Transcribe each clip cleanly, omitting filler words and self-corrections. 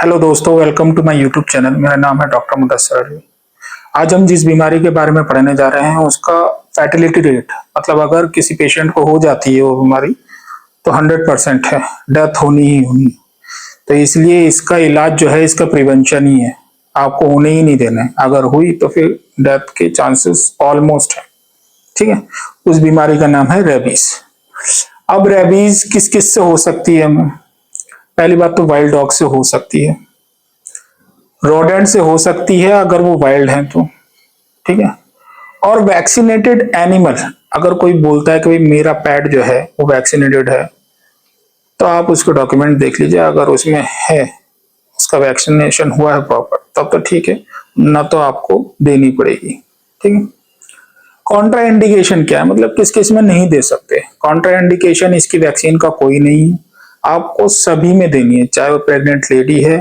Hello दोस्तों, welcome to my YouTube channel. मेरा नाम है डॉक्टर मुदस्सिर अली। आज हम जिस बीमारी के बारे में पढ़ने जा रहे हैं उसका फैटिलिटी रेट, मतलब अगर किसी पेशेंट को हो जाती है वो बीमारी तो 100% है, डेथ होनी ही होनी। तो इसलिए इसका इलाज जो है, इसका प्रिवेंशन ही है, आपको होने ही नहीं देना है। अगर हुई तो फिर डेथ के चांसेस ऑलमोस्ट है। ठीक है, उस बीमारी का नाम है रेबीज। अब रेबीज किस किस से हो सकती है हमें? पहली बात तो वाइल्ड डॉग से हो सकती है, रोडेंट से हो सकती है अगर वो वाइल्ड है तो। ठीक है, और वैक्सीनेटेड एनिमल, अगर कोई बोलता है कि भाई मेरा पेट जो है वो वैक्सीनेटेड है, तो आप उसको डॉक्यूमेंट देख लीजिए। अगर उसमें है, उसका वैक्सीनेशन हुआ है प्रॉपर, तब तो ठीक है, ना तो आपको देनी पड़ेगी। ठीक है, कॉन्ट्रा इंडिकेशन क्या है, मतलब किस किस में नहीं दे सकते? कॉन्ट्रा इंडिकेशन इसकी वैक्सीन का कोई नहीं है, आपको सभी में देनी है, चाहे वो प्रेग्नेंट लेडी है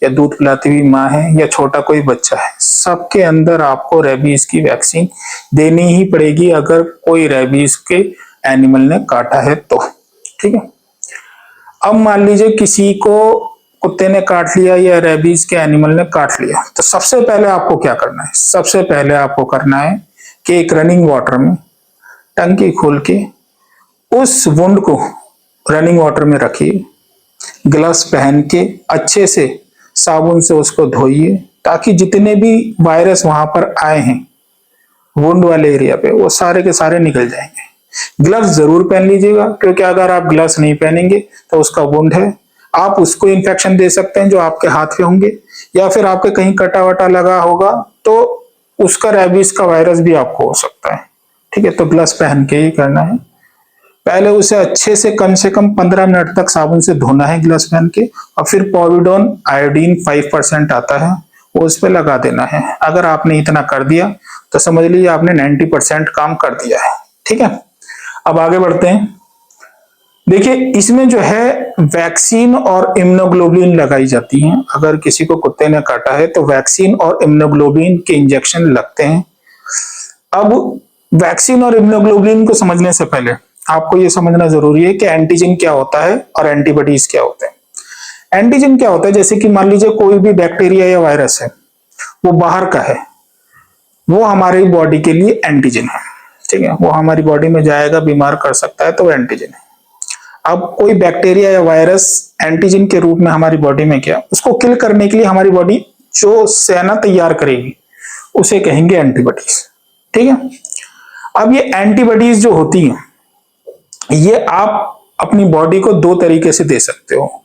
या दूध पिलाती हुई माँ है या छोटा कोई बच्चा है, सबके अंदर आपको रेबीज की वैक्सीन देनी ही पड़ेगी अगर कोई रेबीज के एनिमल ने काटा है तो। ठीक है, अब मान लीजिए किसी को कुत्ते ने काट लिया या रेबीज के एनिमल ने काट लिया, तो सबसे पहले आपको क्या करना है? सबसे पहले आपको करना है कि एक रनिंग वाटर में टंकी खोल के उस वुंड को रनिंग वाटर में रखिए, ग्लव्स पहन के अच्छे से साबुन से उसको धोइए, ताकि जितने भी वायरस वहां पर आए हैं वुंड वाले एरिया पे, वो सारे के सारे निकल जाएंगे। ग्लव्स जरूर पहन लीजिएगा, क्योंकि अगर आप ग्लव्स नहीं पहनेंगे तो उसका वुंड है, आप उसको इन्फेक्शन दे सकते हैं जो आपके हाथ पे होंगे, या फिर आपके कहीं कटा वटा लगा होगा तो उसका रेबीज का वायरस भी आपको हो सकता है। ठीक है, तो ग्लव्स पहन के ही करना है। पहले उसे अच्छे से कम 15 मिनट तक साबुन से धोना है ग्लव्स पहन के, और फिर पॉविडोन आयोडीन 5% आता है, वो उस पर लगा देना है। अगर आपने इतना कर दिया तो समझ लीजिए आपने 90% काम कर दिया है। ठीक है, अब आगे बढ़ते हैं। देखिए, इसमें जो है वैक्सीन और इम्यूनोग्लोबुलिन लगाई जाती हैं। अगर किसी को कुत्ते ने काटा है तो वैक्सीन और इम्यूनोग्लोबुलिन के इंजेक्शन लगते हैं। अब वैक्सीन और इम्यूनोग्लोबुलिन को समझने से पहले आपको यह समझना जरूरी है कि एंटीजन क्या होता है और एंटीबॉडीज क्या होते हैं। एंटीजन क्या होता है? जैसे कि मान लीजिए कोई भी बैक्टीरिया या वायरस है, वो बाहर का है, वो हमारी बॉडी के लिए एंटीजन है। ठीक है, वो हमारी बॉडी में जाएगा, बीमार कर सकता है, तो वो एंटीजन है। अब कोई बैक्टीरिया या वायरस एंटीजन के रूप में हमारी बॉडी में क्या, उसको किल करने के लिए हमारी बॉडी जो सेना तैयार करेगी उसे कहेंगे एंटीबॉडीज। ठीक है, अब ये एंटीबॉडीज जो होती हैं, ये आप अपनी बॉडी को दो तरीके से दे सकते हो,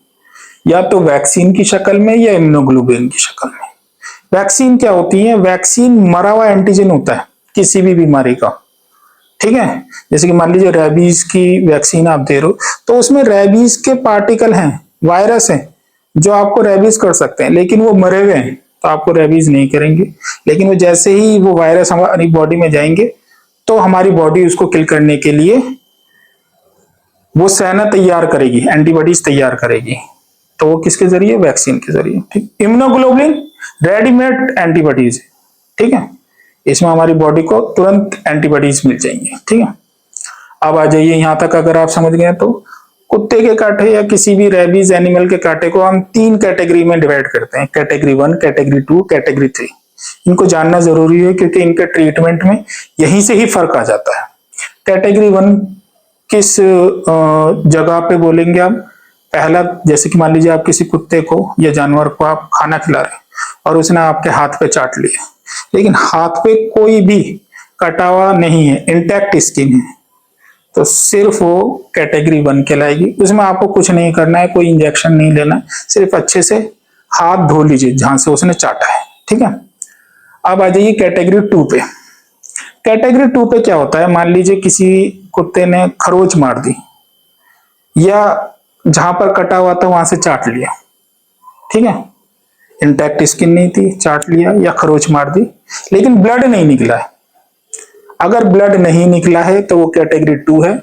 या तो वैक्सीन की शक्ल में या इम्यूनोग्लोबुलिन की शक्ल में। वैक्सीन क्या होती है? वैक्सीन मरा हुआ एंटीजन होता है किसी भी बीमारी का। ठीक है, जैसे कि मान लीजिए रेबीज की वैक्सीन आप दे रहे हो, तो उसमें रेबीज के पार्टिकल हैं, वायरस हैं, जो आपको रेबीज कर सकते हैं, लेकिन वो मरे हुए हैं तो आपको रेबीज नहीं करेंगे। लेकिन वो जैसे ही वो वायरस हमारी बॉडी में जाएंगे तो हमारी बॉडी उसको किल करने के लिए वो सेना तैयार करेगी, एंटीबॉडीज तैयार करेगी। तो वो किसके जरिए? वैक्सीन के जरिए। ठीक, इम्यूनोग्लोबुलिन रेडीमेड एंटीबॉडीज है। ठीक है, इसमें हमारी बॉडी को तुरंत एंटीबॉडीज मिल जाएंगे। ठीक है, अब आ जाइए यहां तक। अगर आप समझ गए तो कुत्ते के काटे या किसी भी रेबीज एनिमल के काटे को हम 3 कैटेगरी में डिवाइड करते हैं, कैटेगरी 1, कैटेगरी 2, कैटेगरी 3। इनको जानना जरूरी है क्योंकि इनके ट्रीटमेंट में यहीं से ही फर्क आ जाता है। कैटेगरी 1 किस जगह पे बोलेंगे आप? पहला, जैसे कि मान लीजिए आप किसी कुत्ते को या जानवर को आप खाना खिला रहे हैं और उसने आपके हाथ पे चाट लिया, लेकिन हाथ पे कोई भी कटा हुआ नहीं है, इंटैक्ट स्किन है, तो सिर्फ वो कैटेगरी 1 कहलाएगी। उसमें आपको कुछ नहीं करना है, कोई इंजेक्शन नहीं लेना, सिर्फ अच्छे से हाथ धो लीजिए जहां से उसने चाटा है। ठीक है, अब आ जाइए कैटेगरी 2 पे। कैटेगरी 2 पे क्या होता है? मान लीजिए किसी कुत्ते ने खरोच मार दी, या जहां पर कटा हुआ था वहां से चाट लिया। ठीक है, इंटैक्ट स्किन नहीं थी, चाट लिया या खरोच मार दी, लेकिन ब्लड नहीं निकला है। अगर ब्लड नहीं निकला है तो वो कैटेगरी 2 है,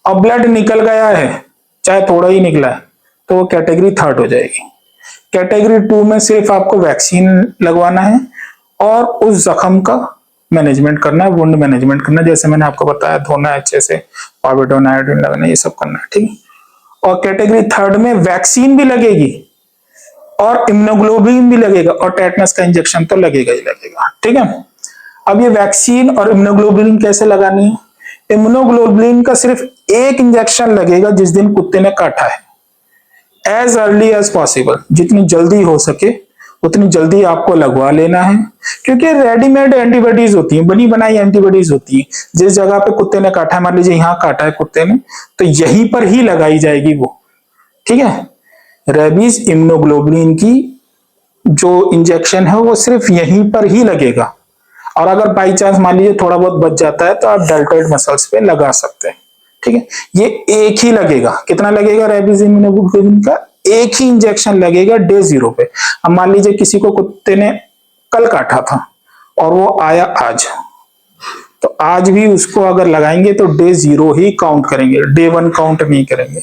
और ब्लड निकल गया है, चाहे थोड़ा ही निकला है, तो वो कैटेगरी 3 हो जाएगी। कैटेगरी 2 में सिर्फ आपको वैक्सीन लगवाना है और उस जख्म का मैनेजमेंट करना है, वुंड मैनेजमेंट करना है, जैसे मैंने आपको बताया, धोना है अच्छे से, पॉविडोन आयोडीन लगाना, ये सब करना है। ठीक है, और कैटेगरी 3 में वैक्सीन भी लगेगी, और इम्यूनोग्लोबुलिन भी लगेगा और टेटनस का इंजेक्शन तो लगेगा ही लगेगा। ठीक है, अब ये वैक्सीन और इम्यूनोग्लोबुलिन कैसे लगानी है? इम्यूनोग्लोबुलिन का सिर्फ एक इंजेक्शन लगेगा जिस दिन कुत्ते ने काटा है। एज अर्ली एज पॉसिबल, जितनी जल्दी हो सके उतनी जल्दी आपको लगवा लेना है, क्योंकि रेडीमेड एंटीबॉडीज होती हैं, बनी बनाई एंटीबॉडीज होती हैं। जिस जगह पे कुत्ते ने काटा है, मान लीजिए यहाँ काटा है कुत्ते ने, तो यहीं पर ही लगाई जाएगी वो। ठीक है, रेबीज इम्यूनोग्लोबुलिन की जो इंजेक्शन है वो सिर्फ यहीं पर ही लगेगा। और अगर बाई चांस मान लीजिए थोड़ा बहुत बच जाता है तो आप डेल्टॉइड मसल्स पे लगा सकते हैं। ठीक है, ये एक ही लगेगा। कितना लगेगा रेबीज इम्यूनोग्लोबुलिन का? एक ही इंजेक्शन लगेगा डे 0 पे। अब मान लीजिए किसी को कुत्ते ने कल काटा था और वो आया आज, तो आज भी उसको अगर लगाएंगे तो डे 0 ही काउंट करेंगे, डे 1 काउंट नहीं करेंगे।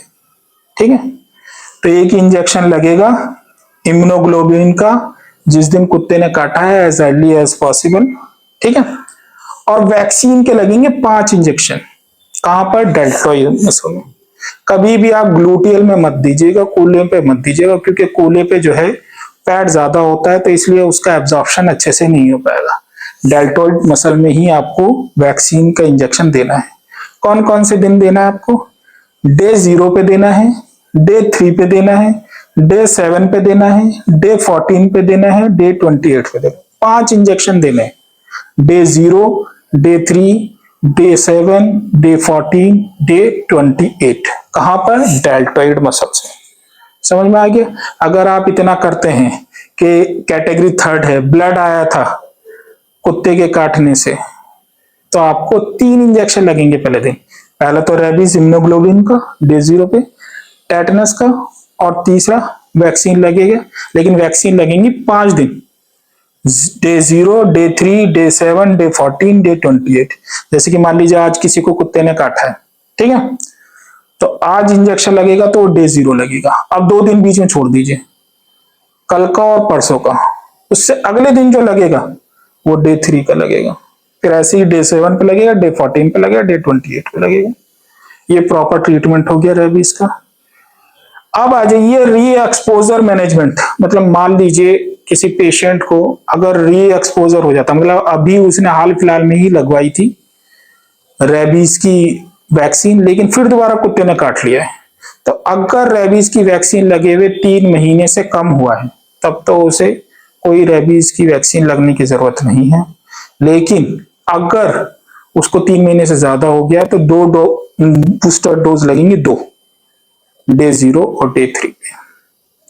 ठीक है, तो एक ही इंजेक्शन लगेगा इम्यूनोग्लोबुलिन का जिस दिन कुत्ते ने काटा है, एज अर्ली एज पॉसिबल। ठीक है, और वैक्सीन के लगेंगे 5 इंजेक्शन। कहां पर? डेल्टॉइड मसल में। कभी भी आप ग्लूटियल में मत दीजिएगा, कूल्हे पे मत दीजिएगा, क्योंकि कूल्हे पे जो है फैट ज्यादा होता है, तो इसलिए उसका एब्जॉर्प्शन अच्छे से नहीं हो पाएगा। डेल्टॉइड मसल में ही आपको वैक्सीन का इंजेक्शन देना है। कौन कौन से दिन देना है आपको? डे 0 पे देना है, डे 3 पे देना है, डे 7 पे देना है, डे 14 पे देना है, डे 28 पे देना है। 5 इंजेक्शन देने हैं। Day 0, day 3, day 7, day 14, day 28। कहां पर? डेल्टॉइड मसल से। समझ में आ गया? अगर आप इतना करते हैं कि कैटेगरी 3 है, ब्लड आया था कुत्ते के काटने से, तो आपको 3 इंजेक्शन लगेंगे पहले दिन। पहला तो रेबीज इम्यूनोग्लोबुलिन का डे 0 पे, टेटनस का, और तीसरा वैक्सीन लगेगा। लेकिन वैक्सीन लगेंगी 5 दिन, day 0, day 3, day 7, day 14, day 28। जैसे कि मान लीजिए आज किसी को कुत्ते ने काटा है, ठीक है, तो आज इंजेक्शन लगेगा तो डे 0 लगेगा। अब 2 दिन बीच में छोड़ दीजिए, कल का और परसों का। उससे अगले दिन जो लगेगा वो डे 3 का लगेगा। फिर ऐसे ही डे 7 पे लगेगा, डे 14 पे लगेगा, डे 28 पे लगेगा। ये प्रॉपर ट्रीटमेंट हो गया रेबीज का। अब आ जाइए री एक्सपोजर मैनेजमेंट। मतलब मान लीजिए किसी पेशेंट को अगर री एक्सपोजर हो जाता, मतलब अभी उसने हाल फिलहाल में ही लगवाई थी रेबीज की वैक्सीन, लेकिन फिर दोबारा कुत्ते ने काट लिया है, तो अगर रेबीज की वैक्सीन लगे हुए 3 महीने से कम हुआ है, तब तो उसे कोई रेबीज की वैक्सीन लगने की जरूरत नहीं है। लेकिन अगर उसको 3 महीने से ज्यादा हो गया तो 2 बूस्टर डोज लगेंगे, 2, डे 0 और डे 3 पे।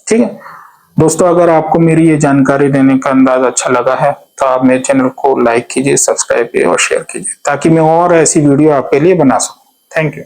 ठीक है दोस्तों, अगर आपको मेरी ये जानकारी देने का अंदाज अच्छा लगा है तो आप मेरे चैनल को लाइक कीजिए, सब्सक्राइब कीजिए और शेयर कीजिए, ताकि मैं और ऐसी वीडियो आपके लिए बना सकूं। Thank you.